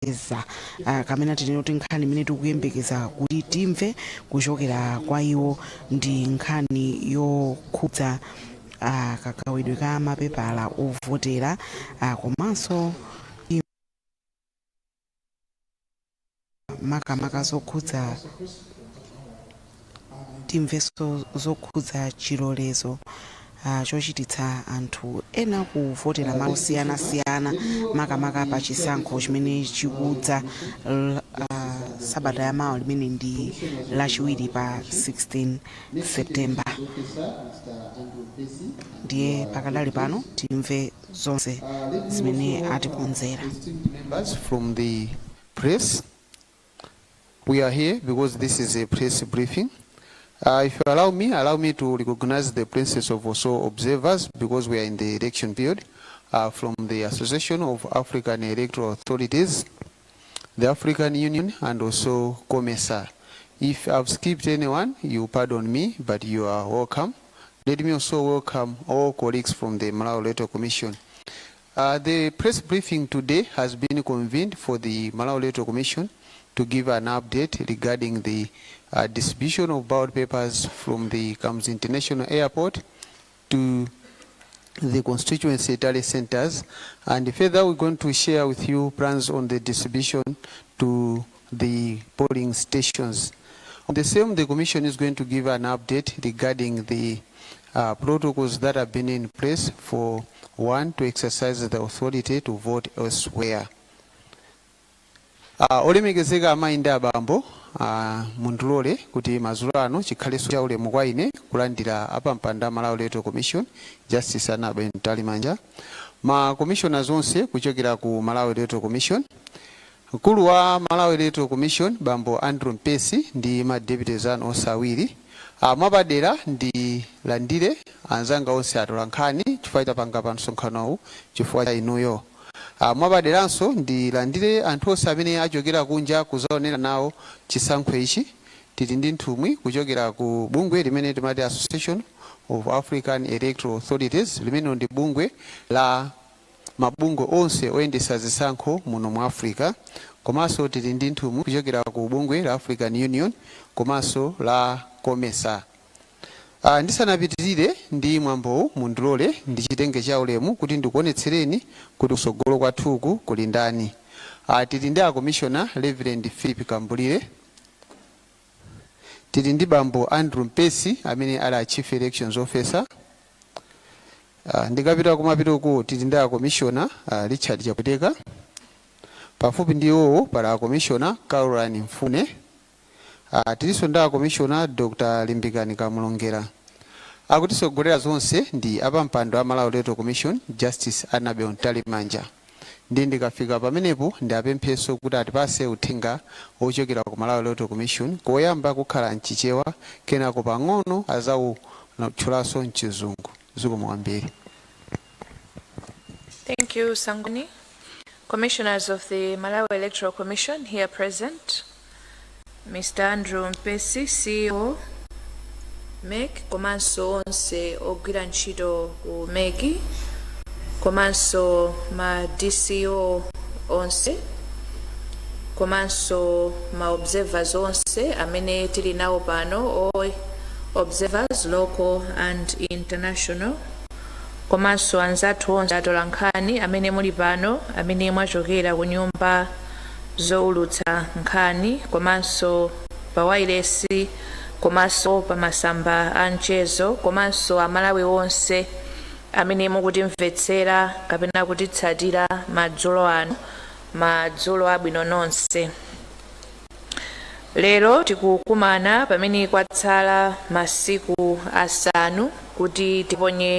kamene tinoti nkhani imene tikuyembekeza kuti timve kuchokera kwa iwo ndi nkhani yokhudza kagawidwe ka mapepala ovotera komanso makamaka zokhudza timveso zokhudza chilolezo chochititsa anthu ena kuvotera malo osiyanasiyana makamaka pa chisankho chimene chikudza sabata yamawa limene ndi lachiwiri pa 16 Septemba. Ndiye pakadali pano timve zonse zimene atikonzera. From the press, we are here because this is a press briefing. If you allow me to recognize the presence of also observers because we are in the election period from the Association of African Electoral Authorities, the African Union, and also COMESA. If I've skipped anyone, you pardon me, but you are welcome. Let me also welcome all colleagues from the Malawi Electoral Commission. The press briefing today has been convened for the Malawi Electoral Commission to give an update regarding the distribution of ballot papers from the Kamsi International Airport to the constituency tally centers, and further we're going to share with you plans on the distribution to the polling stations. On the same, the Commission is going to give an update regarding the protocols that have been in place for one to exercise the authority to vote elsewhere. Olemekezeka amainde abambo mundulole kuti mazulu ano chikhaleso cha ulemu kwa ine kulandira apa mpanda Malawi Electoral Commission Justice Anabe Ntalimanja ma commissioners onse kuchokera ku Malawi Electoral Commission. Mkulu wa Malawi Electoral Commission bambo Andrew Mpesi ndi ma deputies anu onse awiri mwabadera ndi landire anzanga onse atolankhani chifukwa panga pa msonkhanowu chifukwa cha inuyo. Mwabaderanso ndi landire anthu onse amene achokera kunja kuzaonera nawo chisankho ichi. Tili ndi nthumwi kuchokera ku bungwe limene timati Association of African Electoral Authorities, limene ndi bungwe la mabungwe onse oyendesa zisankho muno mu Africa. Komanso tili ndi nthumwi kuchokera ku bungwe la African Union komanso la COMESA. Ndisanapitirire ndi mwambo mundulole ndi chitenge cha ulemu kuti ndikuonetsereni kuti kusogolo kwathuku kuli ndani. Tili ndi a Commissioner Reverend Philip Kambulire, tili ndi bambo Andrew Mpesi amene ali a Chief Elections Officer. Ndikapita kumapitoko tili ndi a Commissioner Richard Chaputeka, pafupi ndiwo pala a Commissioner Caroline Mfune. Tilinso ndi a Commissioner Dr. Limbikani Kamulongera. Akutisogolera zonse ndi apa mpando wa Malawi Electoral Commission Justice Anabe Ntalimanja. Ndi ndikafika pamenepo ndi apempheso kuti atipase uthenga ochokera ku Malawi Electoral Commission koyamba kukhala mchichewa kenako pang'ono azawu tchulaso mchizungu. Zikomo kwambiri. Thank you, Sangoni. Commissioners of the Malawi Electoral Commission here present. Mr. Andrew Mpesi, CEO, MEC, komanso onse ogwira ntchito ku MEC, komanso ma DCO onse, komanso ma observers onse amene tili nawo pano, all observers local and international, komanso anzathu onse atolankhani amene muli pano, amene mwachokera ku nyumba zoulutsa nkhani, komanso pa wailesi, komanso pa masamba a mchezo, komanso amalawi onse amene mukutimvetsera kapena kutitsatira madzulo ano, madzulo abwino nonse. Lero tikukumana pamene kwatsala masiku asanu kuti tiponye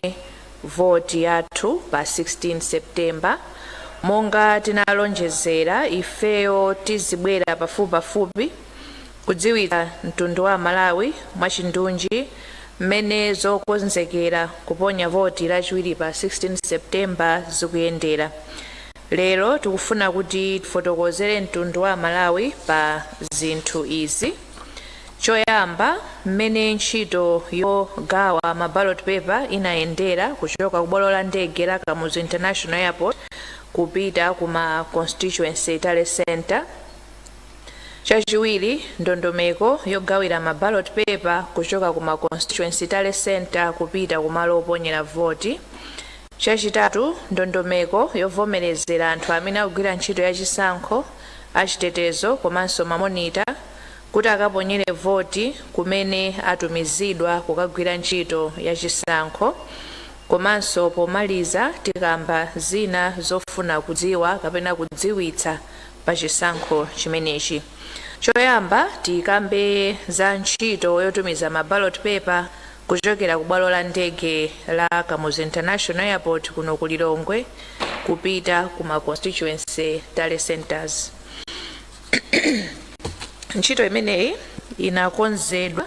voti yathu pa 16 September. Monga tinalonjezera ifeyo tizibwera pafupi kudziwitsa mtundu wa Malawi mwachindunji mmene zokonzekera kuponya voti lachiwiri pa 16 September zikuyendera. Lero tikufuna kuti tifotokozere mtundu wa Malawi pa zinthu izi. Choyamba, mmene ntchito yogawa ma ballot paper inayendera kuchoka ku bwalo la ndege la Kamuzu International Airport kupita kuma constituency tale center. Chachiwiri ndondomeko yogawira ma ballot paper kuchoka kuma constituency tale center kupita kumalo oponyera voti. Chachitatu ndondomeko yovomerezera anthu amene akugwira ntchito ya chisankho achitetezo komanso mamonita kuti akaponyere voti kumene atumizidwa kukagwira ntchito ya chisankho. Komanso pomaliza tikamba zina zofuna kudziwa kapena kudziwitsa pa chisankho chimenechi. Choyamba tikambe za ntchito yotumiza ma ballot paper kuchokera ku bwalo la ndege la Kamuzu International Airport kuno ku Lilongwe kupita kuma constituency tale centers. Ntchito imeneyi inakonzedwa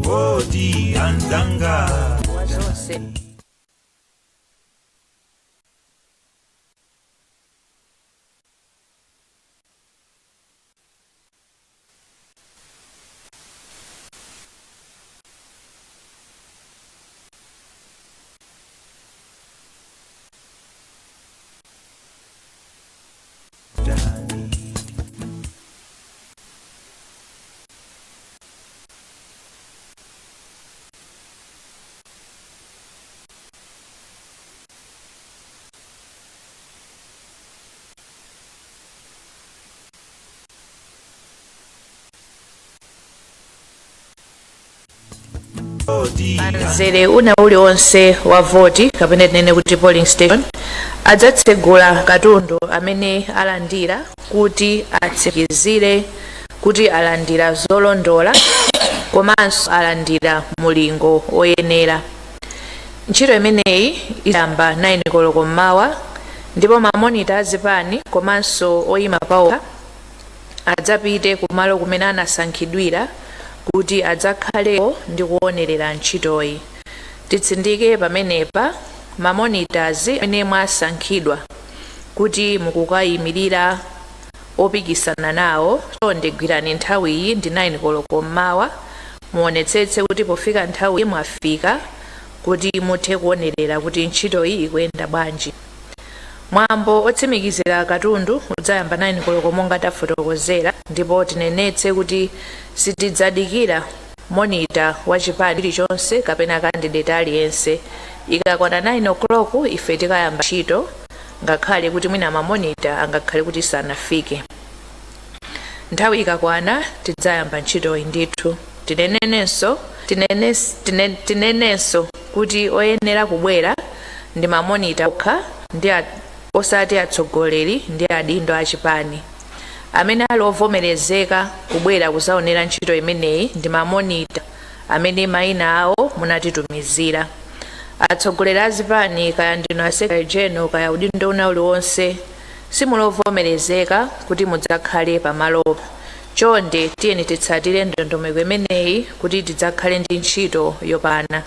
Bodi anzanga wazonse. Nzere una uliwonse wa voti kapena tinene kuti polling station adzatsegula katundu amene alandira kuti atsimikizire kuti alandira zolondola komanso alandira mulingo oyenera. Ntchito imeneyi iyamba 9 koloko mmawa ndipo mamonita azipani komanso oyima pawokha adzapite kumalo kumene anasankhidwira kuti adzakhaleko ndi kuonerera ntchitoyi. Titsindike pamenepa mamonitors amene mwasankhidwa kuti mukukayimirira opikisana nawo chonde gwirani nthawi iyi ndi 9 koloko mmawa muonetsetse kuti pofika nthawi mwafika kuti muthe kuonerera kuti ntchitoyi ikuyenda bwanji. Mwambo otsimikizira katundu udzayamba 9 koloko monga tafotokozera ndipo tinenetse kuti sitidzadikira monita wa chipani chilichonse kapena candidate aliyense. Ikakwana 9 o'clock ife tikayamba ntchito ngakhale kuti mwina mamonita angakhale kuti sanafike. Nthawi ikakwana tidzayamba ntchito ndithu. Tinenenso kuti oyenera kubwera ndi mamonita okha ndi osati atsogoleri ndi adindo achipani. Amene ali ovomerezeka kubwera kuzaonera ntchito imeneyi ndi mamonita amene mayina awo munatitumizira. Atsogoleri azipani kaya ndino asekretary general kaya udindo una uliwonse simulovomerezeka kuti mudzakhale pamalopo. Chonde tiyeni titsatire ndondomeko imeneyi kuti tidzakhale ndi ntchito yopana.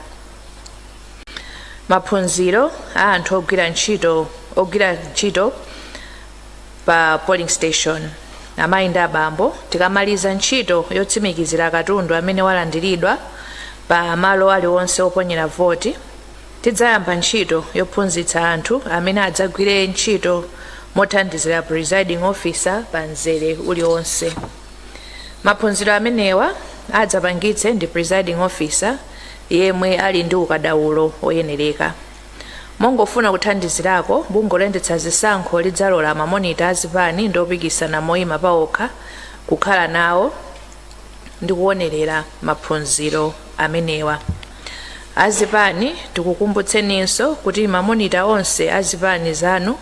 Maphunziro a anthu ogwira ntchito pa polling station. amayi ndi abambo tikamaliza ntchito yotsimikizira katundu amene walandiridwa pa malo aliwonse oponyera voti, tidzayamba ntchito yophunzitsa anthu amene adzagwire ntchito mothandizira presiding officer pa mzere uliwonse. Maphunziro amenewa adzapangitse ndi presiding officer yemwe ali ndi ukadaulo oyenereka. Mongofuna kuthandizirako, bungwe loyendetsa zisankho lidzalola mamonita azipani ndi opikisana moyima pawokha kukhala nawo ndi kuonerera maphunziro amenewa. Azipani tikukumbutseninso kuti mamonita onse azipani zanu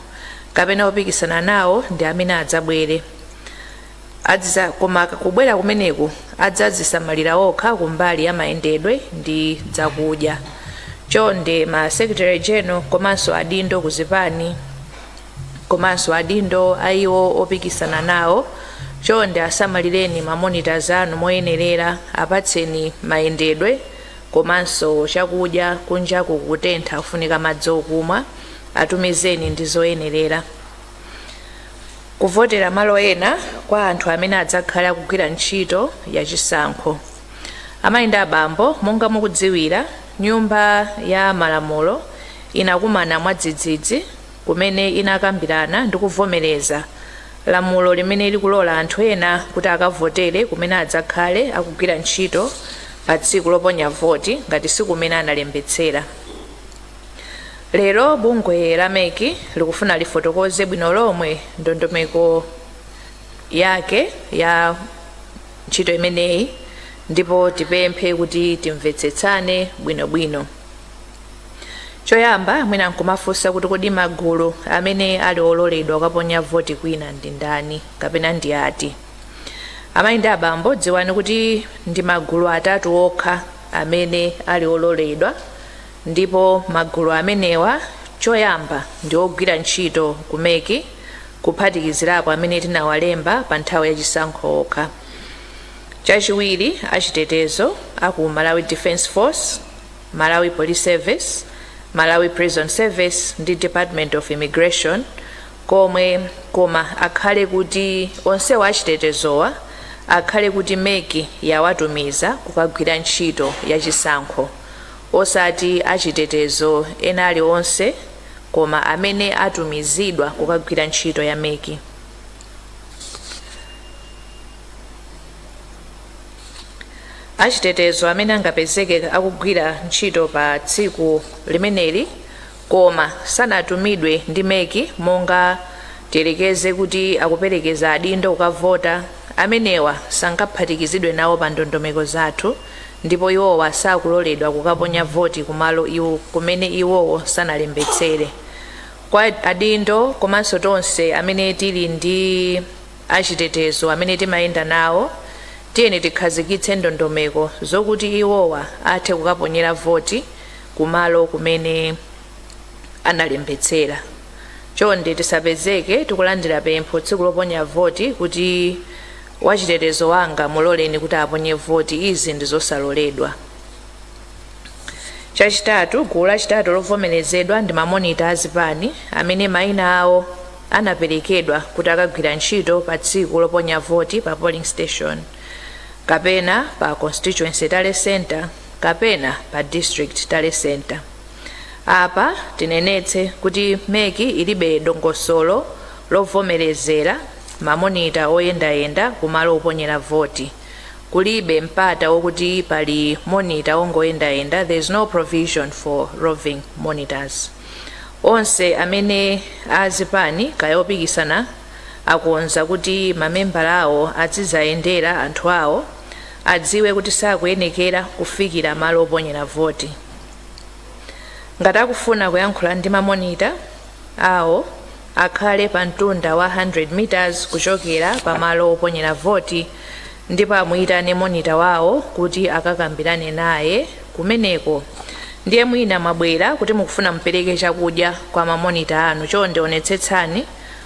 kapena opikisana nawo ndi amene adzabwere. Koma kubwera kumeneku adzazisamalira okha kumbali ya mayendedwe ndi zakudya. Chonde ma secretary general komanso adindo kuzipani komanso adindo ayiwo opikisana nawo, chonde asamalireni mamonita zanu moyenerera, apatseni mayendedwe komanso chakudya kunjaku kutentha kufunika madzi okumwa, atumizeni ndi zoyenerera. Kuvotera malo ena kwa anthu amene adzakhala kugwira ntchito ya chisankho. Amayi ndi abambo, monga mukudziwira, nyumba ya malamulo inakumana mwadzidzidzi kumene inakambirana ndi kuvomereza lamulo limene likulola anthu ena kuti akavotere kumene adzakhale akugwira ntchito pa tsiku loponya voti ngati siku kumene analembetsera. Lero bungwe la MEC likufuna lifotokoze bwino lomwe ndondomeko yake ya ntchito imeneyi, ndipo tipemphe kuti timvetsetsane bwinobwino. Choyamba mwina nkumafunsa kuti kodi magulu amene ali ololedwa kuponya voti kwina ndi ndani kapena ndi ati. Amayi ndi abambo, dziwani kuti ndi magulu atatu okha amene ali ololedwa, ndipo magulu amenewa choyamba ndi ogwira ntchito ku MEC kuphatikizirapo amene tinawalemba pa nthawi ya chisankho okha. Chachiwiri achitetezo aku Malawi Defense Force, Malawi Police Service, Malawi Prison Service ndi Department of Immigration, koma akhale kuti onsewa achitetezowa akhale kuti MEC yawatumiza kukagwira ntchito ya chisankho, osati achitetezo ena ali onse koma amene atumizidwa kukagwira ntchito ya MEC. Achitetezo amene angapezeke akugwira ntchito pa tsiku limeneli koma sanatumidwe ndi MEC, monga tiyerekeze kuti akuperekeza adindo kukavota, amenewa sangaphatikizidwe nawo pa ndondomeko zathu, ndipo iwowa sakuloledwa kukaponya voti kumalo iwo kumene iwowo sanalembetsere. Kwa adindo komanso tonse amene tili ndi achitetezo amene timayenda nawo, tiyeni tikhazikitse ndondomeko zokuti iwowa athe kukaponyera voti kumalo kumene analembetsera. Chonde tisapezeke tikulandira pempho tsiku loponya voti kuti wachitetezo wanga muloleni kuti aponye voti, izi ndi zosaloledwa. Chachitatu, gulu lachitatu lovomerezedwa ndi mamonita azipani amene mayina awo anaperekedwa kuti akagwira ntchito pa tsiku loponya voti pa polling station, kapena pa constituency tale center, kapena pa district tale center. Apa tinenetse kuti MEC ilibe dongosolo lovomerezera mamonita oyendayenda kumalo oponyera voti. Kulibe mpata wokuti pali monitor ongoyendayenda. There is no provision for roving monitors. Onse amene azipani kayopikisana akuonza kuti mamembala awo adzizayendera anthu awo adziwe kuti sakuyenekera kufikira malo oponyera voti. Ngati akufuna kuyankhula ndi mamonita awo akhale pa mtunda wa 100 meters kuchokera pa malo oponyera voti, ndipo amuyitane monita wawo kuti akakambirane naye kumeneko. Ndiye mwina mwabwera kuti mukufuna mupereke chakudya kwa mamonita anu, chonde onetsetsani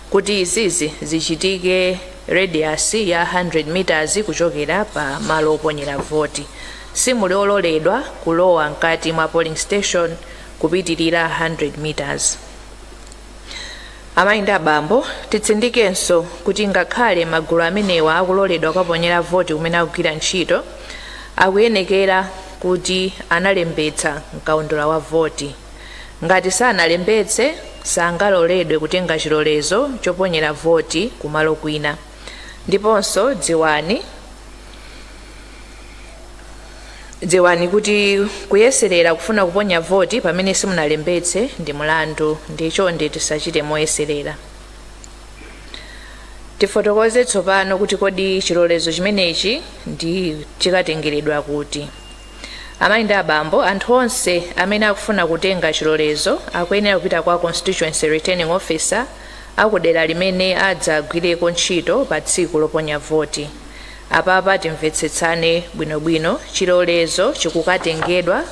kuti izizi zichitike radius ya 100 meters kuchokera pa malo oponyera voti. Simuli ololedwa kulowa mkati mwa polling station kupitirira 100 meters. Amayi ndi abambo titsindikenso kuti ngakhale magulu amenewa akuloledwa kuponyera voti kumene akugwira ntchito akuyenekera kuti analembetsa mkaundula wa voti. Ngati sanalembetse sangaloledwe kutenga chilolezo choponyera voti kumalo kwina. Ndiponso dziwani kuti kuyeserera kufuna kuponya voti pamene simunalembetse ndi mulandu, ndichonde tisachite moyeserera. Tifotokoze tsopano kuti kodi chilolezo chimenechi ndi chikatengeredwa kuti. Amayi ndi abambo, anthu onse amene akufuna kutenga chilolezo akuyenera kupita kwa constituency returning officer akudera limene adzagwireko ntchito pa tsiku loponya voti. Apapa timvetsetsane bwinobwino, chilolezo chikukatengedwa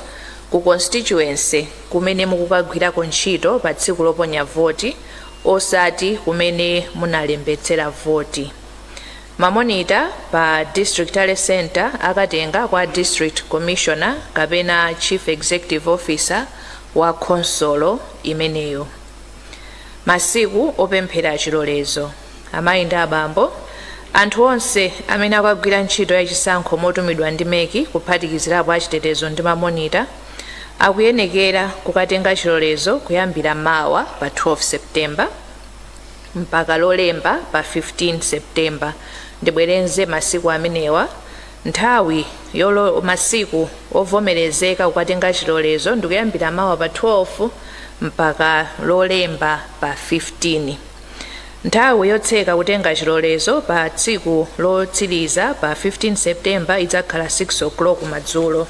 ku constituency kumene mukukagwirako ntchito pa tsiku loponya voti, osati kumene munalembetsera voti. Mamonita pa district tally center akatenga kwa district commissioner kapena chief executive officer wa konsolo imeneyo. Masiku opemphera chilolezo. Amayi ndi abambo, anthu onse amene akagwira ntchito ya chisankho motumidwa ndi MEC kuphatikizirapo achitetezo ndi mamonita akuyenekera kukatenga chilolezo kuyambira mawa pa 12 September mpaka lolemba pa 15 September. Ndibwerenze masiku amenewa. Nthawi masiku ovomerezeka kukatenga chilolezo ndikuyambira mawa pa 12 mpaka lolemba pa 15. Nthawi yotseka kutenga chilolezo pa tsiku lotsiriza pa 15 September idzakhala 6 o'clock madzulo.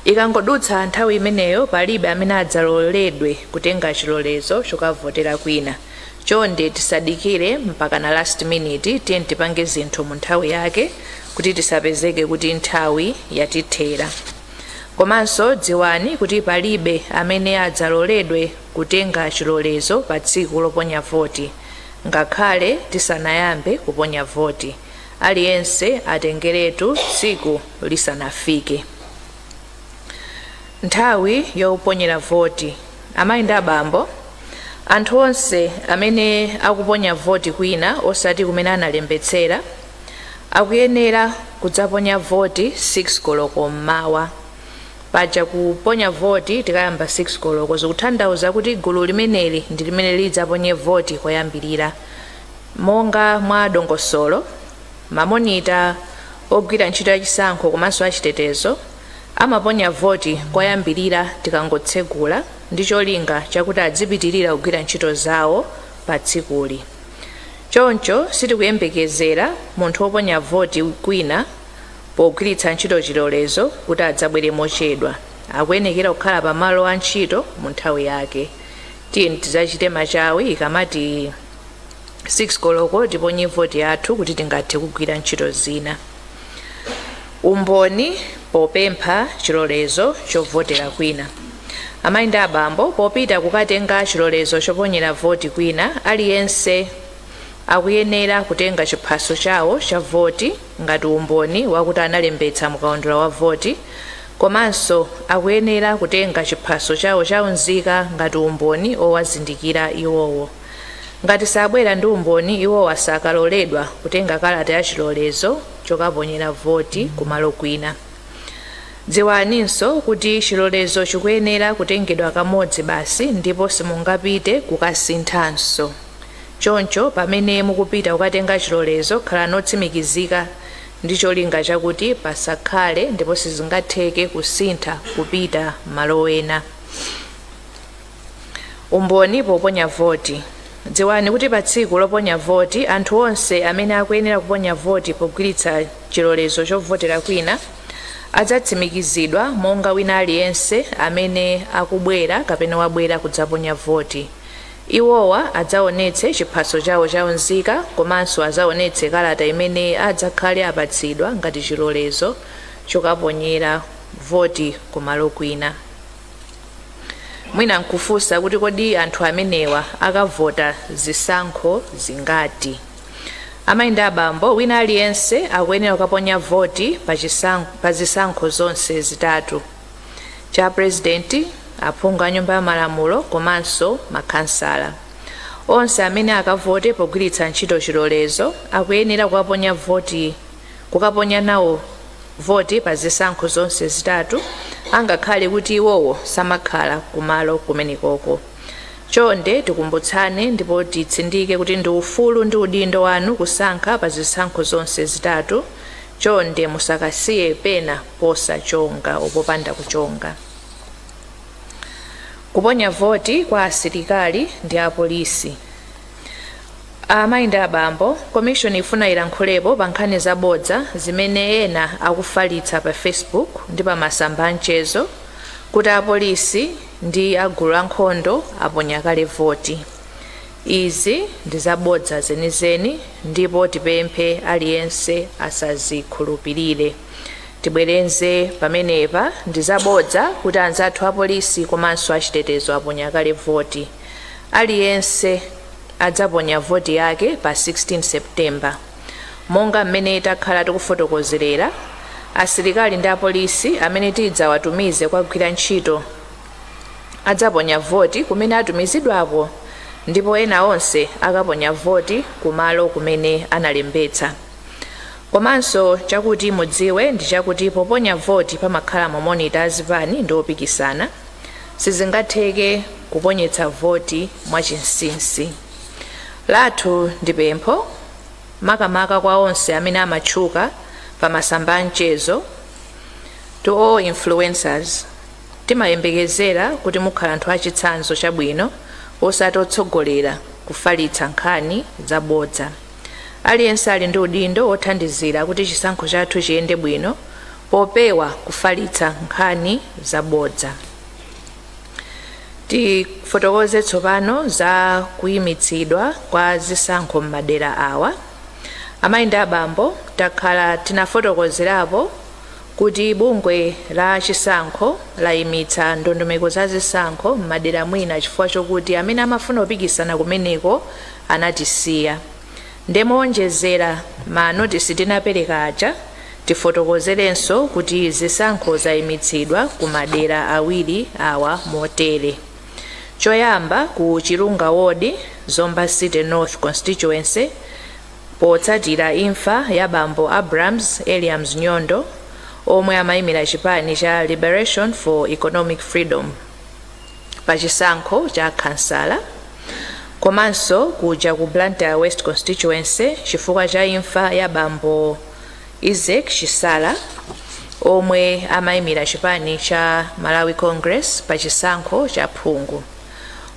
Ikangodutsa nthawi imeneyo palibe amene adzaloledwe kutenga chilolezo chokavotera kwina. Chonde tisadikire mpaka na last minute, tiyeni tipange zinthu mu nthawi yake kuti tisapezeke kuti nthawi yatithera. Komanso dziwani kuti palibe amene adzaloledwe kutenga chilolezo pa tsiku loponya voti ngakhale tisanayambe kuponya voti. Aliyense atengeretu tsiku lisanafike. Nthawi yoponyera voti. Amayi ndi abambo, anthu onse amene akuponya voti kwina osati kumene analembetsera akuyenera kudzaponya voti 6 koloko mmawa. Paja kuponya voti tikayamba 6 koloko zikutanthauza kuti gulu limeneli ndi limene lidzaponye voti koyambirira. Monga mwa dongosolo, mamonita ogwira ntchito ya chisankho komanso achitetezo amaponya voti koyambirira tikangotsegula ndi cholinga chakuti adzipitirira kugwira ntchito zawo pa tsikuli. Choncho sitikuyembekezera munthu woponya voti kwina pogwiritsa ntchito chilolezo kuti adzabwere mochedwa. Akuyenekera kukhala pa malo a ntchito mu nthawi yake. Tiyeni tidzachite machawi ikamati 6 koloko tiponye voti yathu kuti tingathe kugwira ntchito zina. Umboni popempha chilolezo chovotera kwina. Amayi ndi abambo, popita kukatenga chilolezo choponyera voti kwina, aliyense akuyenera kutenga chiphaso chawo cha voti ngati umboni wakuti analembetsa mkaundula wa voti, komanso akuyenera kutenga chiphaso chawo cha unzika ngati umboni owazindikira iwowo. Ngati sabwera ndi umboni, iwowa sakaloledwa kutenga kalata ya chilolezo chokaponyera voti kumalo kwina. Dziwaninso kuti chilolezo chikuyenera kutengedwa kamodzi basi ndipo simungapite kukasinthanso. Choncho pamene mukupita kukatenga chilolezo khala notsimikizika ndi cholinga chakuti pasakhale ndipo sizingatheke kusintha kupita malo ena. Umboni poponya voti. Dziwani kuti pa tsiku loponya voti anthu onse amene akuyenera kuponya voti pogwiritsa chilolezo chovotera kwina adzatsimikizidwa monga wina aliyense amene akubwera kapena wabwera kudzaponya voti. Iwowa adzaonetse chiphaso chawo cha unzika komanso adzaonetse kalata imene adzakhale apatsidwa ngati chilolezo chokaponyera voti kumalo kwina. Mwina nkufunsa kuti kodi anthu amenewa akavota zisankho zingati. Amayi ndi abambo, wina aliyense akuyenera kukaponya voti pa zisankho zonse zitatu: cha presidenti, aphungu a nyumba ya malamulo komanso makhansala. onse amene akavote pogwiritsa ntchito chilolezo akuyenera kukaponya nawo voti pa zisankho zonse zitatu, angakhale kuti iwowo samakhala kumalo kumenekoko. Chonde tikumbutsane ndipo titsindike kuti ndi ufulu ndi udindo wanu kusankha pa zisankho zonse zitatu. Chonde musakasiye pena posachonga opopanda kuchonga. Kuponya voti kwa asilikali ndi apolisi. Amayi ndi abambo, komishoni ifuna ilankhulepo pa nkhani zabodza zimene ena akufalitsa pa Facebook ndi pa masamba amchezo kuti apolisi ndi agulu ankhondo aponya kale voti. Izi ndi zabodza zenizeni ndipo tipemphe aliyense asazikhulupirire. Tibwerenze pamenepa ndi zabodza kuti anzathu apolisi komanso achitetezo aponya kale voti. Aliyense adzaponya voti yake pa 16 September. Monga mmene takhala tikufotokozerera, asilikali ndi apolisi amene tidzawatumize kukagwira ntchito adzaponya voti kumene atumizidwapo, ndipo ena onse akaponya voti kumalo kumene analembetsa. Komanso chakuti mudziwe ndi chakuti poponya voti pamakhala mamonita azipani ndi opikisana, sizingatheke kuponyetsa voti mwachinsinsi. Lathu ndi pempho makamaka kwa onse amene amatchuka pa masamba amchezo, to all influencers, timayembekezera kuti mukhala anthu achitsanzo chabwino osati otsogolera kufalitsa nkhani zabodza. Aliyense ali ndi udindo othandizira kuti chisankho chathu chiyende bwino popewa kufalitsa nkhani zabodza. Tifotokoze tsopano za kuyimitsidwa kwa zisankho m'madera awa. Amayi ndi abambo, takhala tinafotokozerapo kuti bungwe la chisankho layimitsa ndondomeko za zisankho m'madera mwina chifukwa chokuti amene amafuna kupikisana kumeneko anatisiya. Ndemowonjezera manotisi tinapereka aja, tifotokozerenso kuti zisankho zayimitsidwa ku madera awiri awa motere. Choyamba ku Chirunga Ward, Zomba City North Constituency, potsatira imfa ya bambo Abrams Eliams Nyondo, omwe amayimira chipani cha Liberation for Economic Freedom pa chisankho cha kansala. Komanso kuja ku Blantyre West Constituency chifukwa cha imfa ya bambo Isaac Chisala, omwe amayimira chipani cha Malawi Congress pa chisankho cha Phungu.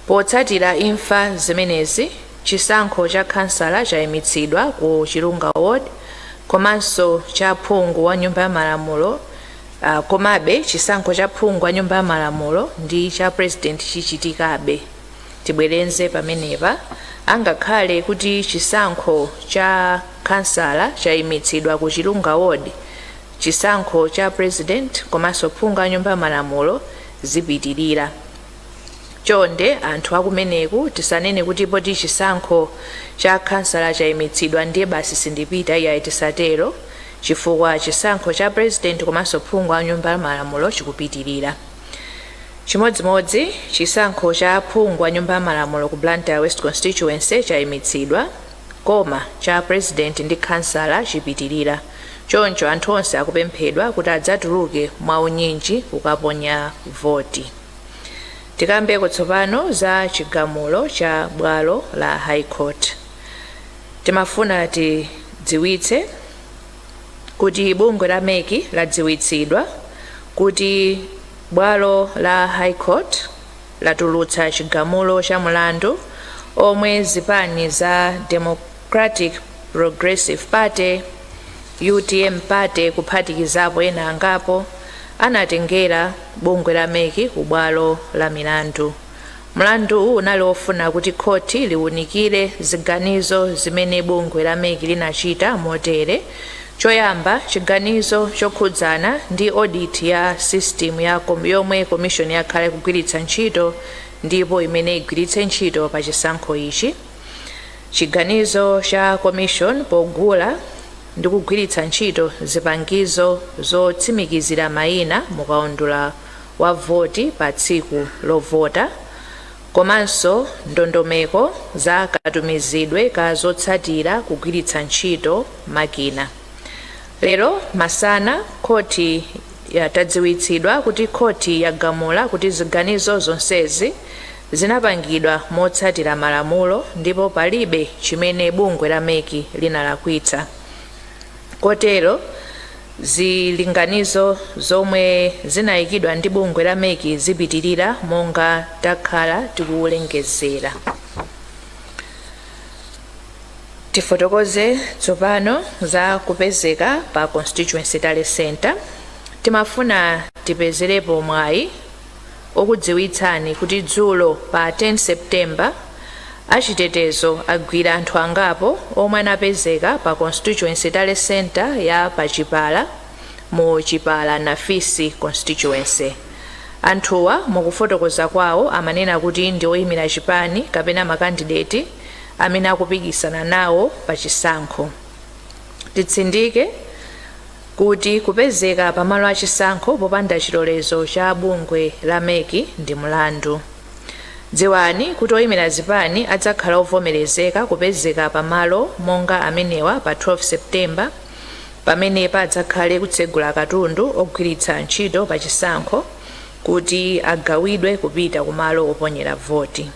Potsatira imfa zimenezi, chisankho cha kansala chayimitsidwa ku Chirunga Ward komanso cha Phungu wa nyumba ya malamulo. Komabe chisankho cha Phungu wa nyumba ya malamulo ndi cha president chichitikabe. Tibwerenze pamenepa, angakhale kuti chisankho cha kansala chayimitsidwa ku Chirunga Ward, chisankho cha president komanso Phungu wa nyumba ya malamulo zipitirira. Chonde anthu akumeneku tisanene kuti poti chisankho cha kansala chayimitsidwa ndiye basi sindipita iya itisatero, chifukwa chisankho cha president komanso Phungu wa nyumba ya malamulo chikupitirira. Chimodzimodzi, chisankho cha Phungu wa nyumba ya malamulo ku Blantyre West Constituency chayimitsidwa, koma cha president ndi kansala chipitirira. Choncho anthu onse akupemphedwa kuti adzatuluke mwaunyinji kukaponya voti. Tikambeko tsopano za chigamulo cha bwalo la High Court. Timafuna tidziwitse kuti bungwe la MEC ladziwitsidwa kuti bwalo la High Court latulutsa chigamulo cha mulandu omwe zipani za Democratic Progressive Party, UTM Party kuphatikizapo ena angapo anatengera bungwe la MEC ku bwalo la milandu. Mlandu unali ofuna kuti khoti liwunikire ziganizo zimene bungwe la MEC linachita motere. Choyamba, chiganizo chokhudzana ndi audit ya system yomwe commission yakhala kugwiritsa ntchito ndipo imene igwiritse ntchito pa chisankho ichi. Chiganizo cha commission pogula ndi kugwiritsa ntchito zipangizo zotsimikizira mayina mukaundula wa voti pa tsiku lovota. komanso ndondomeko za katumizidwe ka zotsatira kugwiritsa ntchito makina. Lero masana khoti yatadziwitsidwa kuti khoti yagamula kuti ziganizo zonsezi zinapangidwa motsatira malamulo ndipo palibe chimene bungwe la MEC linalakwitsa. Kotero zilinganizo zomwe zinayikidwa ndi bungwe la MEC zipitirira monga takhala tikulengezera. Tifotokoze tsopano za kupezeka pa constituency tale center. Timafuna tipezerepo mwayi okudziwitsani kuti dzulo pa 10 September achitetezo agwira anthu angapo omwe anapezeka pa constituency tale center ya pachipala mu Chipala Nafisi constituency. Anthuwa mukufotokoza kwawo amanena kuti ndi oyimira chipani kapena makandideti amene akupikisana nawo pa chisankho. Titsindike kuti kupezeka pamalo achisankho popanda chilolezo cha bungwe la MEC ndi mlandu. Dziwani kuti oyimira zipani adzakhala ovomerezeka kupezeka pamalo monga amenewa pa 12 September pamenepa adzakhale kutsegula katundu ogwiritsa ntchito pa chisankho kuti agawidwe kupita kumalo oponyera voti.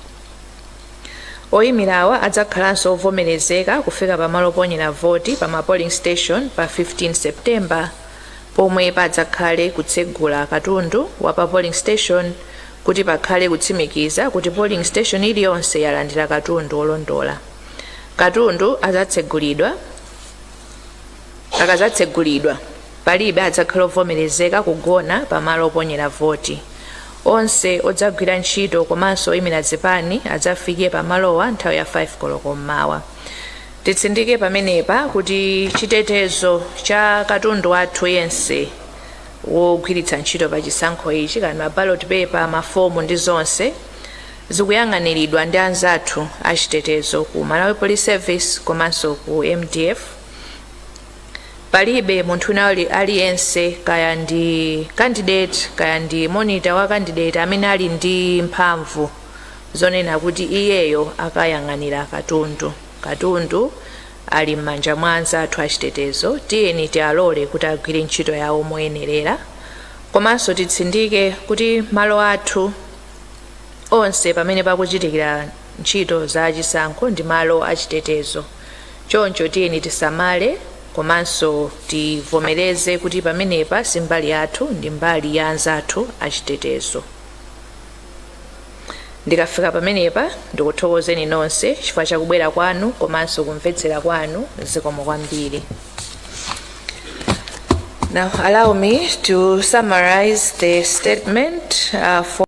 Oyimirawa adzakhalanso ovomerezeka kufika pamalo oponyera voti pa ma polling station pa 15 September pomwe padzakhale kutsegula katundu wa pa polling station kuti pakhale kutsimikiza kuti polling station iliyonse yalandira katundu olondola. Katundu akazatsegulidwa palibe adzakhala ovomerezeka kugona pamalo oponyera voti. Onse odzagwira ntchito komanso oyimira zipani adzafike pamalowa nthawi ya 5 koloko mmawa. Titsindike pamenepa kuti chitetezo cha katundu wathu yense wogwiritsa ntchito pa chisankho ichi kana ballot paper, mafomu ndi zonse zikuyang'aniridwa ndi anzathu achitetezo ku Malawi Police Service komanso ku MDF. Palibe munthu aliyense kaya ndi candidate kaya ndi monitor wa candidate amene ali ndi mphamvu zonena kuti iyeyo akayang'anira katundu ali m'manja mwa anzathu achitetezo. Tiyeni tialole kuti agwire ntchito yawo moyenerera. Komanso titsindike kuti malo athu onse pamene pakuchitikira ntchito za chisankho ndi malo achitetezo. Choncho tiyeni tisamale komanso tivomereze kuti pamenepa si mbali yathu ndi mbali ya anzathu achitetezo. Ndikafika pamenepa ndikuthokozeni nonse chifukwa chakubwera kwanu komanso kumvetsera kwanu. Zikomo kwambiri. Now allow me to summarize the statement for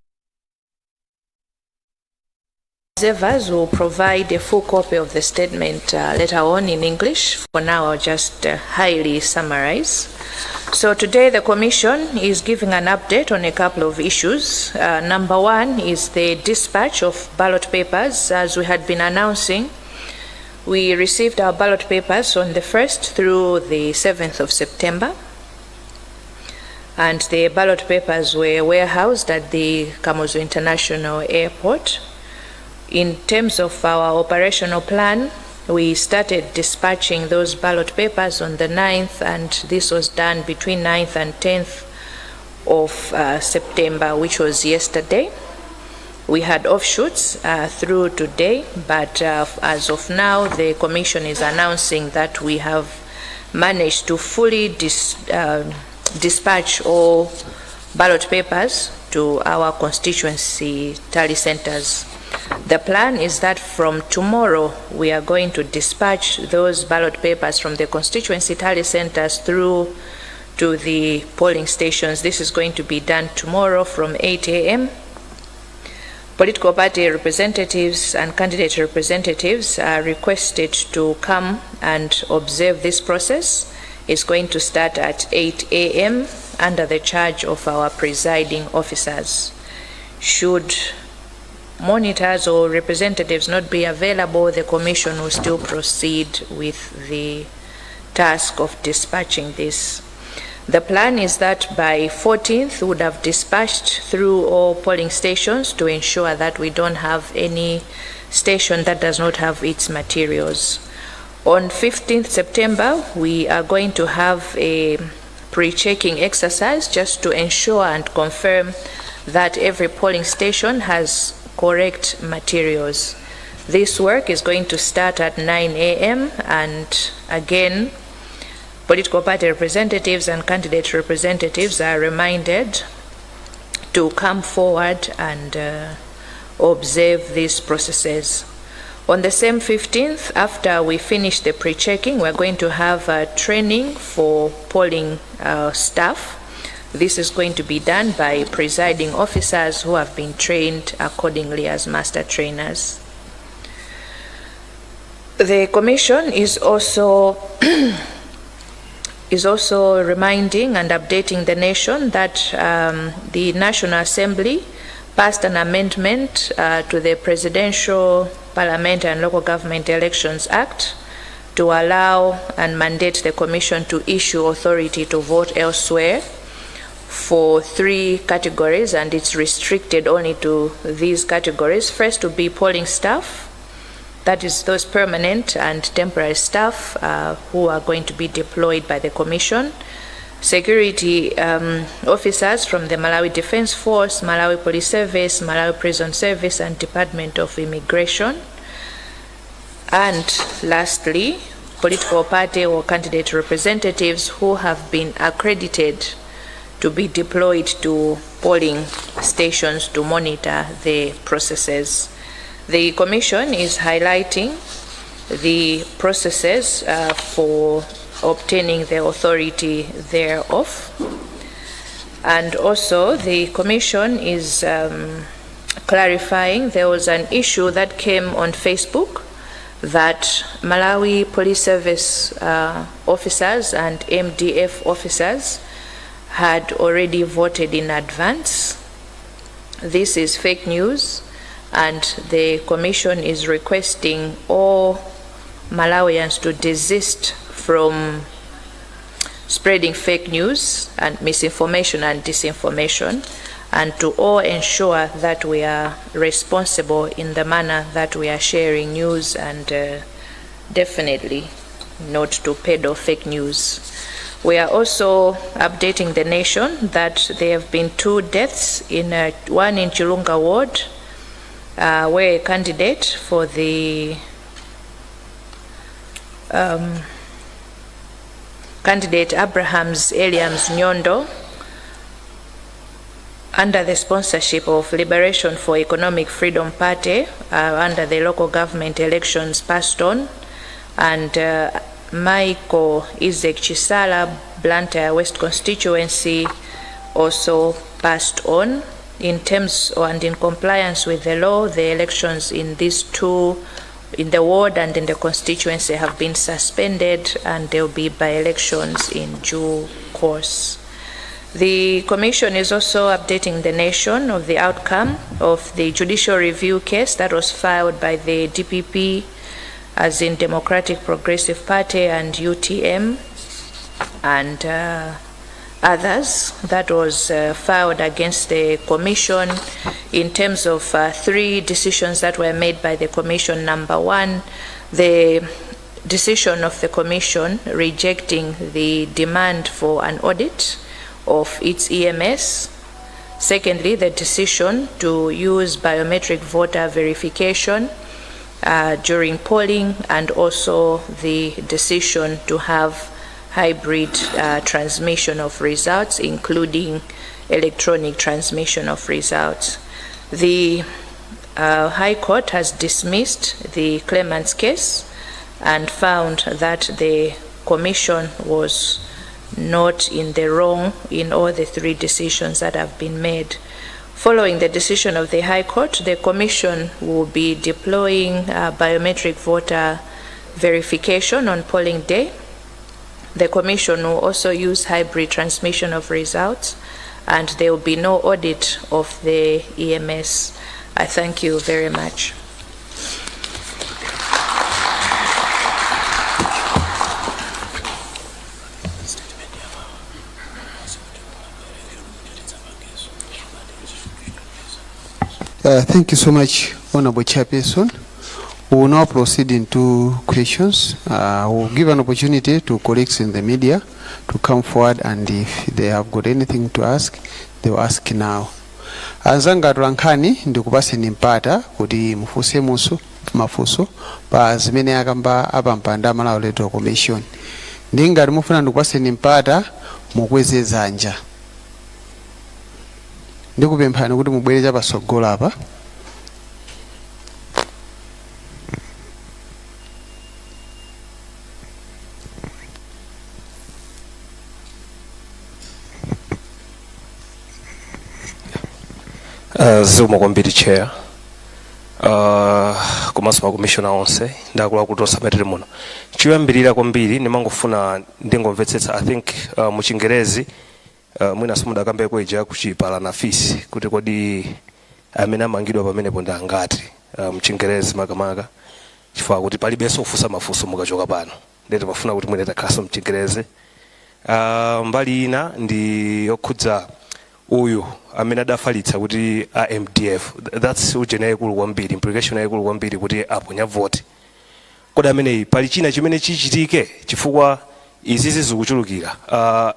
observers. Will provide a full copy of the statement later on in English. For now, I'll just highly summarize. So today the Commission is giving an update on a couple of issues. Number one is the dispatch of ballot papers. As we had been announcing, we received our ballot papers on the 1st through the 7th of September. And the ballot papers were warehoused at the Kamuzu International Airport. In terms of our operational plan, we started dispatching those ballot papers on the 9th, and this was done between 9th and 10th of September, which was yesterday. We had offshoots through today, but as of now, the Commission is announcing that we have managed to fully dispatch all ballot papers to our constituency tally centers. The plan is that from tomorrow we are going to dispatch those ballot papers from the constituency tally centers through to the polling stations. This is going to be done tomorrow from 8 a.m. Political party representatives and candidate representatives are requested to come and observe this process. It's going to start at 8 a.m. under the charge of our presiding officers. Should monitors or representatives not be available, the Commission will still proceed with the task of dispatching this. The plan is that by 14th, we would have dispatched through all polling stations to ensure that we don't have any station that does not have its materials. On 15th September, we are going to have a pre-checking exercise just to ensure and confirm that every polling station has correct materials. This work is going to start at 9 a.m. and again, political party representatives and candidate representatives are reminded to come forward and observe these processes. On the same 15th, after we finish the pre-checking, we're going to have a training for polling staff. This is going to be done by presiding officers who have been trained accordingly as master trainers. The Commission is also reminding and updating the nation that the National Assembly passed an amendment to the Presidential, Parliament and Local Government Elections Act to allow and mandate the Commission to issue authority to vote elsewhere for 3 categories, and it's restricted only to these categories. First to be polling staff, that is those permanent and temporary staff who are going to be deployed by the Commission. Security officers from the Malawi Defense Force, Malawi Police Service, Malawi Prison Service and Department of Immigration. And lastly, political party or candidate representatives who have been accredited to be deployed to polling stations to monitor the processes. The Commission is highlighting the processes for obtaining the authority thereof. And also the Commission is clarifying there was an issue that came on Facebook that Malawi Police Service officers and MDF officers had already voted in advance. This is fake news, and the Commission is requesting all Malawians to desist from spreading fake news and misinformation and disinformation, and to all ensure that we are responsible in the manner that we are sharing news, and definitely not to peddle fake news. We are also updating the nation that there have been 2 deaths, one in Chilunga Ward, where a candidate for the candidate Abraham's Eliams Nyondo, under the sponsorship of Liberation for Economic Freedom Party, under the local government elections passed on, and Michael Isaac Chisala, Blantyre West constituency, also passed on. In terms and in compliance with the law, the elections in these 2, in the ward and in the constituency, have been suspended, and there will be by-elections in due course. The Commission is also updating the nation of the outcome of the judicial review case that was filed by the DPP, as in Democratic Progressive Party and UTM, and others, that was filed against the Commission in terms of 3 decisions that were made by the Commission. Number 1, the decision of the Commission rejecting the demand for an audit of its EMS. Secondly, the decision to use biometric voter verification during polling, and also the decision to have hybrid transmission of results, including electronic transmission of results. The High Court has dismissed the claimant's case and found that the Commission was not in the wrong in all the 3 decisions that have been made. Following the decision of the High Court, the Commission will be deploying biometric voter verification on polling day. The Commission will also use hybrid transmission of results, and there will be no audit of the EMS. I thank you very much. Thank you so much, Honorable Chairperson. We will now proceed into questions. We'll give an opportunity to colleagues in the media to come forward, and if they have got anything to ask, they will ask now. Anzanga Rankhani ndikupaseni mpata kuti mufuse muso mafuso pa zimene akamba apampanda Malawi Electoral Commission. Ndingati mufuna ndikupaseni mpata mukweze dzanja. Ndikupemphani kuti mubwere chapatsogolo apa. Zikomo kwambiri chair. Komanso makomishona onse ndakula kutosa matere muno. Chiyambirira kwambiri ndimangofuna ndingomvetsetsa, I think mu Chingerezi mwina simuda kambe kweja kuchipala na fisi kuti kodi amene amangidwa pamenepo ndi angati mu Chingerezi makamaka chifukwa kuti palibenso kufunsa mafunso mukachoka pano. Ndete pafuna kuti mwine takhaso mu Chingerezi. Mbali ina ndi yokhudza uyu amene adafalitsa kuti MDF, that's ujene yayikulu kwambiri, implication yayikulu kwambiri kuti aponya vote. Kodi ameneyi pali china chimene chichitike chifukwa izizi zikuchulukira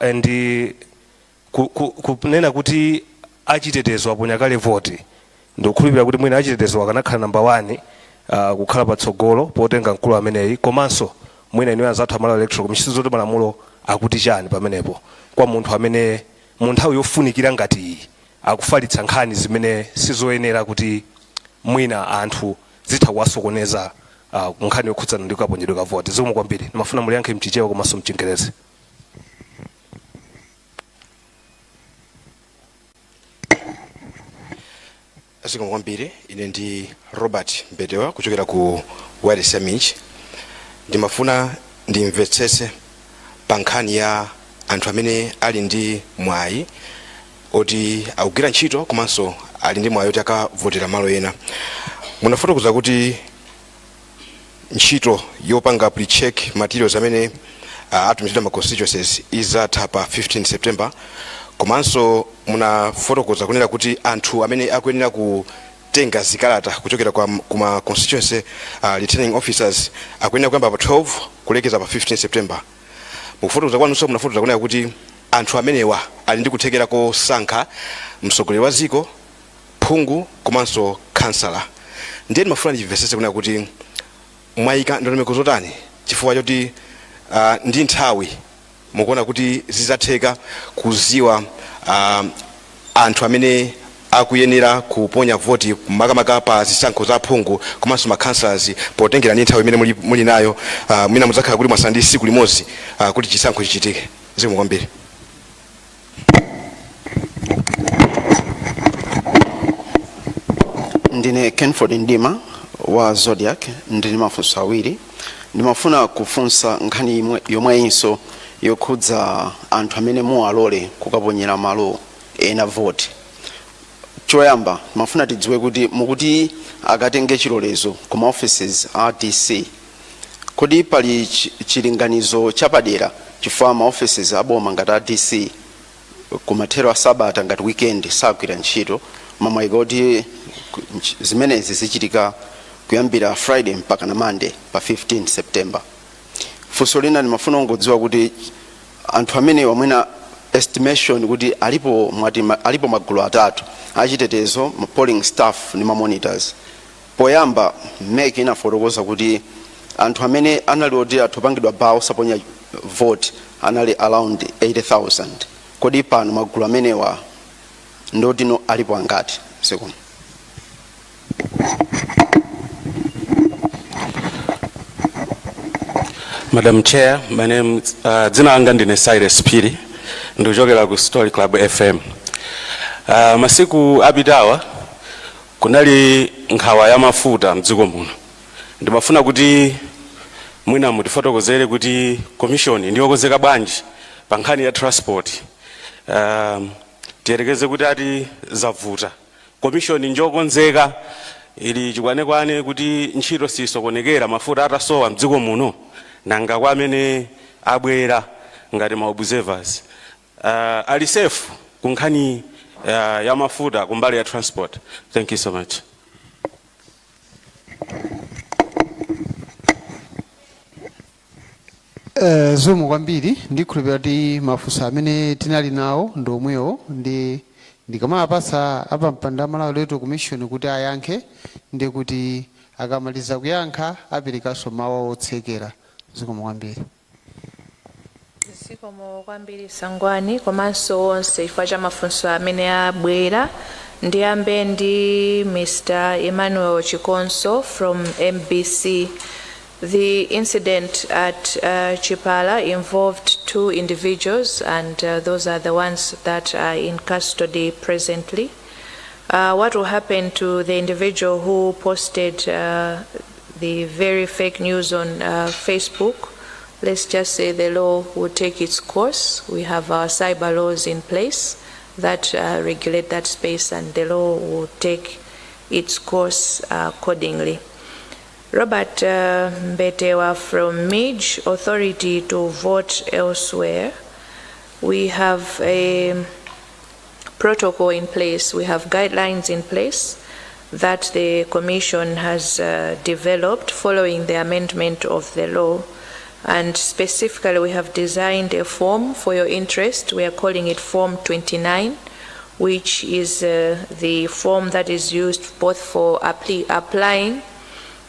and kunena kuti achitetezo aponya kale vote, ndikukhulupirira kuti mwina achitetezo akanakhala number 1 kukhala patsogolo potenga mkulu ameneyi, komanso mwina iniwe azathu Malawi Electoral Commission zoti malamulo akuti chani pamenepo kwa munthu amene mu nthawi yofunikira ngati iyi akufalitsa nkhani zimene sizoyenera kuti mwina anthu zitha kuwasokoneza nkhani yokhudzana ndi kaponyedwe ka vote. Zikomo kwambiri. Ndimafuna muliyankhe mchichewa komanso mchingerezi. Zikomo kwambiri. Ine ndi Robert Mbedewa kuchokera ku Wales Summit. Ndimafuna ndimvetsese pa nkhani ya anthu amene ali ndi mwayi oti akugwira ntchito komanso ali ndi mwayi oti akavotera malo ena. Munafotokoza kuti ntchito yopanga pre-check materials amene atumizidwa ma constituencies izatha pa 15 September. Komanso munafotokoza kunena kuti anthu amene akuyenera kutenga zikalata kuchokera kuma constituency returning officers akuyenera kuyamba pa 12 kulekeza pa 15 September. Mukufotokoza kwanuso munafotokoza kunena kuti anthu amenewa ali ndi kuthekera kosankha mtsogoleri wa dziko, phungu komanso kansala. Ndiye ndimafuna ndimvetsetse kunena kuti mwayika ndondomeko zotani chifukwa choti ndi nthawi mukuona kuti zizatheka kuziwa anthu amene akuyenera kuponya voti makamaka pa zisankho za phungu komanso makhansalazi potengera ndi nthawi imene muli nayo mwina muzakhala kuti mwasala ndi tsiku limodzi kuti chisankho chichitike. Zikomo kwambiri. Ndine Kenford Ndima wa Zodiac. Ndine mafunso awiri. Ndimafuna kufunsa nkhani yomweyinso yokhudza anthu amene muwalole kukaponyera malo ena vote. Choyamba mafuna tidziwe kuti mukuti akatenge chilolezo kuma offices a DC, kodi pali chilinganizo chapadera chifukwa ma offices aboma ngati a DC kumathero a Sabata ngati weekend sagwira ntchito, mamwayika kuti zimenezi zichitika kuyambira Friday mpaka na Monday pa 15 September. Funso lina ndimafuna ngodziwa kuti anthu amene wamwena estimation kuti alipo magulu atatu achitetezo, polling staff ni monitors. Poyamba MEC inafotokoza kuti anthu amene anali oti atupangidwa bawo saponya vote anali around 80,000. Kodi pano magulu amenewa ndotino alipo angati? Zikomo. Madam Chair, my name dzina langa ndine Cyrus Piri, ndikuchokera ku Story Club FM. Masiku apitawa kunali nkhawa ya mafuta mdziko muno. Ndimafuna kuti mwina mutifotokozere kuti commission ndiyokonzeka bwanji pa nkhani ya transport. Tiyerekeze kuti ati zavuta. Commission njokonzeka ili chikwanekwane kuti ntchito sisokonekera mafuta atasowa mdziko muno nanga kwa amene abwera ngati ma observers. Ali safe kunkhani ya mafuta kumbali ya transport. Thank you so much. Zomwe kwambiri ndikhulupirira kuti mafunso amene tinali nawo ndomwewo ndikamapasa apa mpanda Malawi Electoral Commission kuti ayankhe ndi kuti akamaliza kuyankha aperekanso mawu otsekera. Zikomo kwambiri. Zikomo kwambiri Sangwani komanso onse chifukwa cha mafunso amene abwera. Ndiyambe ndi Mr. Emmanuel Chikonso from MBC. The incident at Chipala involved 2 individuals, and those are the ones that are in custody presently. What will happen to the individual who posted the very fake news on Facebook? Let's just say the law will take its course. We have our cyber laws in place that regulate that space, and the law will take its course accordingly. Robert Mbetewa from MEC, Authority to Vote Elsewhere. We have a protocol in place, we have guidelines in place that the Commission has developed following the amendment of the law. And specifically, we have designed a form for your interest. We are calling it Form 29, which is the form that is used both for applying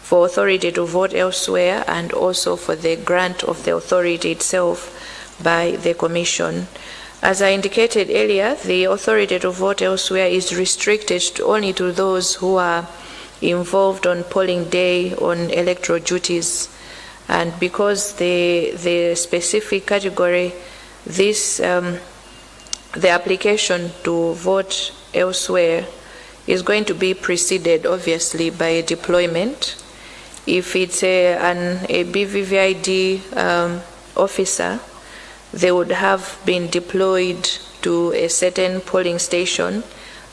for authority to vote elsewhere and also for the grant of the authority itself by the Commission. As I indicated earlier, the authority to vote elsewhere is restricted only to those who are involved on polling day on electoral duties. And because the specific category, this the application to vote elsewhere is going to be preceded, obviously, by a deployment. If it's a BVVID officer, they would have been deployed to a certain polling station,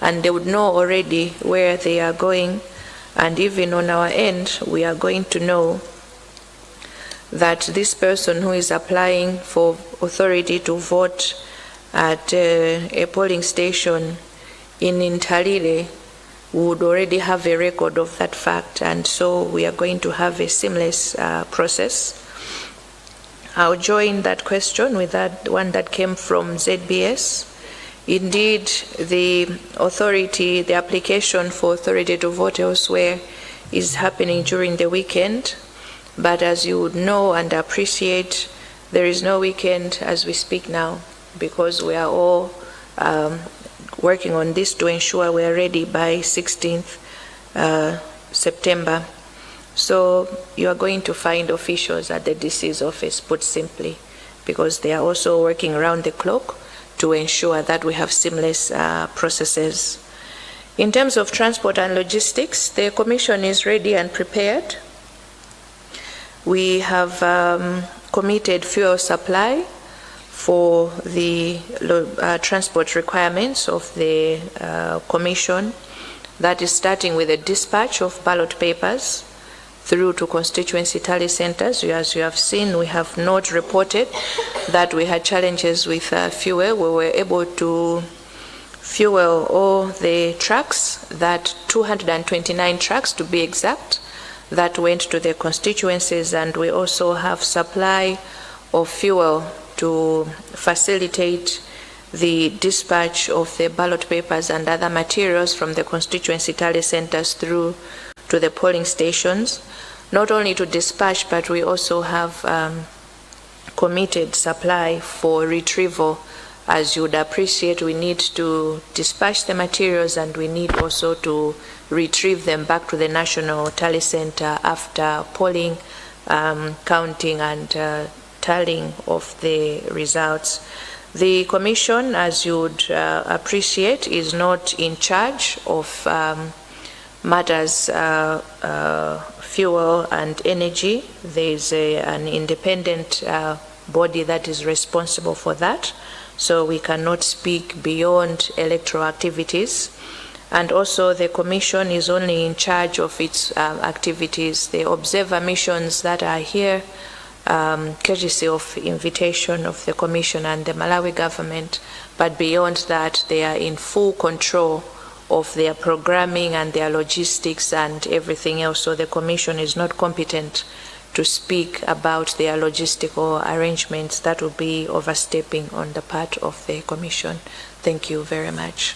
and they would know already where they are going. And even on our end, we are going to know that this person who is applying for authority to vote at a polling station in Intalile would already have a record of that fact, and so we are going to have a seamless process. I'll join that question with that one that came from ZBS. Indeed, the application for authority to vote elsewhere is happening during the weekend, but as you would know and appreciate, there is no weekend as we speak now, because we are all working on this to ensure we are ready by 16th September. So you are going to find officials at the DC's office, put simply, because they are also working around the clock to ensure that we have seamless processes. In terms of transport and logistics, the Commission is ready and prepared. We have committed fuel supply for the transport requirements of the Commission. That is starting with the dispatch of ballot papers through to constituency tally centers. As you have seen, we have not reported that we had challenges with fuel. We were able to fuel all the trucks, that 229 trucks to be exact, that went to the constituencies, and we also have supply of fuel to facilitate the dispatch of the ballot papers and other materials from the constituency tally centers through to the polling stations. Not only to dispatch, but we also have committed supply for retrieval. As you would appreciate, we need to dispatch the materials, and we need also to retrieve them back to the National Tally Center after polling, counting, and tallying of the results. The Commission, as you would appreciate, is not in charge of matters fuel and energy. There is an independent body that is responsible for that, so we cannot speak beyond electoral activities. And also the Commission is only in charge of its activities. The observer missions that are here courtesy of invitation of the Commission and the Malawi government, but beyond that, they are in full control of their programming and their logistics and everything else. So the Commission is not competent to speak about their logistical arrangements. That will be overstepping on the part of the Commission. Thank you very much.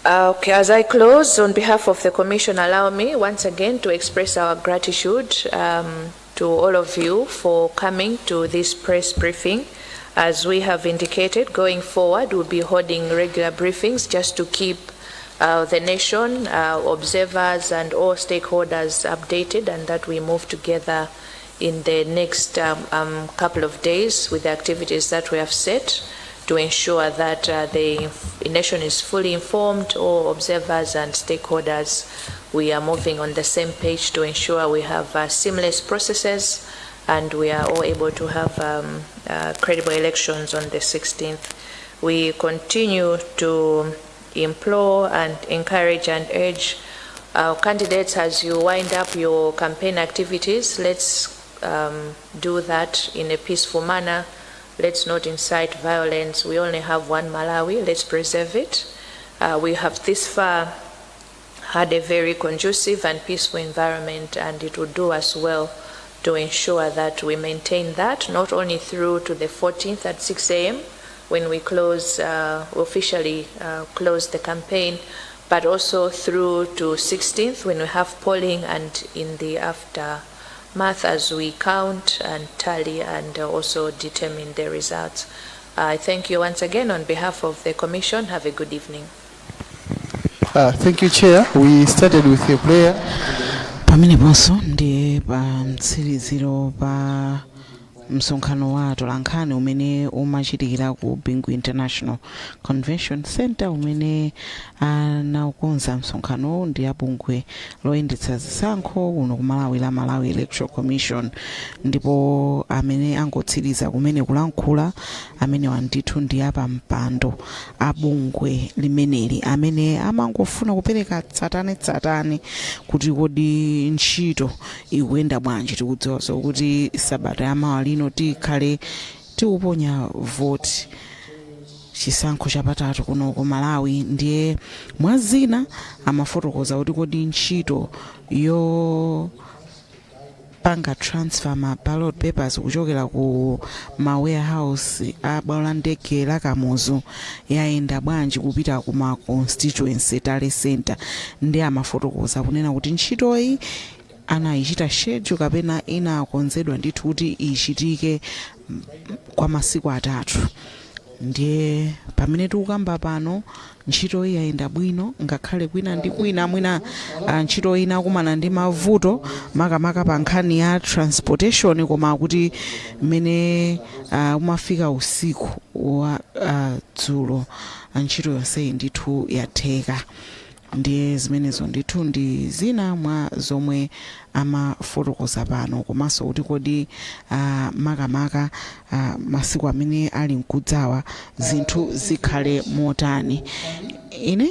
Okay, as I close, on behalf of the Commission, allow me once again to express our gratitude to all of you for coming to this press briefing. As we have indicated, going forward, we'll be holding regular briefings just to keep the nation, observers and all stakeholders updated, and that we move together in the next couple of days with the activities that we have set to ensure that the nation is fully informed, all observers and stakeholders. We are moving on the same page to ensure we have seamless processes and we are all able to have credible elections on the 16th. We continue to implore and encourage and urge our candidates, as you wind up your campaign activities, let's do that in a peaceful manner. Let's not incite violence. We only have one Malawi. Let's preserve it. We have this far had a very conducive and peaceful environment, and it would do us well to ensure that we maintain that, not only through to the 14th at 6 a.m. when we close, officially close the campaign, but also through to 16th when we have polling, and in the aftermath as we count and tally and also determine the results. I thank you once again on behalf of the Commission. Have a good evening. Thank you, Chair. We started with a prayer. Pameneponso ndi pa mtsiriziro pa msonkhano wa atolankhani umene umachitikira ku Bingu International Convention Center, umene anaukonza msonkhano ndi abungwe loyendetsa zisankho kuno ku Malawi la Malawi Electoral Commission, ndipo amene angotsiriza kumene kulankhula amene wandithu ndi apa mpando abungwe limeneli amene amangofuna kupereka tsatane kuti kodi ntchito ikuyenda bwanji. Tikudziwaso kuti sabata yamawa lino tikhale tiuponya vote chisankho chapatatu kuno ku Malawi. Ndiye mwazina amafotokoza kuti kodi ntchito yo panga transfer ma ballot papers kuchokera ku ma warehouse a bwalo la ndege la Kamuzu yayenda bwanji kupita ku ma constituency tale center. Ndi amafotokoza kunena kuti ntchitoyi anayichita schedule kapena inakonzedwa ndithu kuti ichitike kwa masiku atatu. Ndiye pamene tikukamba pano ntchito iyi yayenda bwino, ngakhale kwina ndi kwina mwina ntchito ina kumana ndi mavuto makamaka pa nkhani ya transportation, koma kuti mmene umafika usiku wa dzulo ntchito yonseyi ndithu yatheka. Ndiye zimenezo ndithu ndi zina mwa zomwe amafotokoza pano, komanso kuti kodi makamaka masiku amene ali mkudzawa zinthu zikhale motani. Ine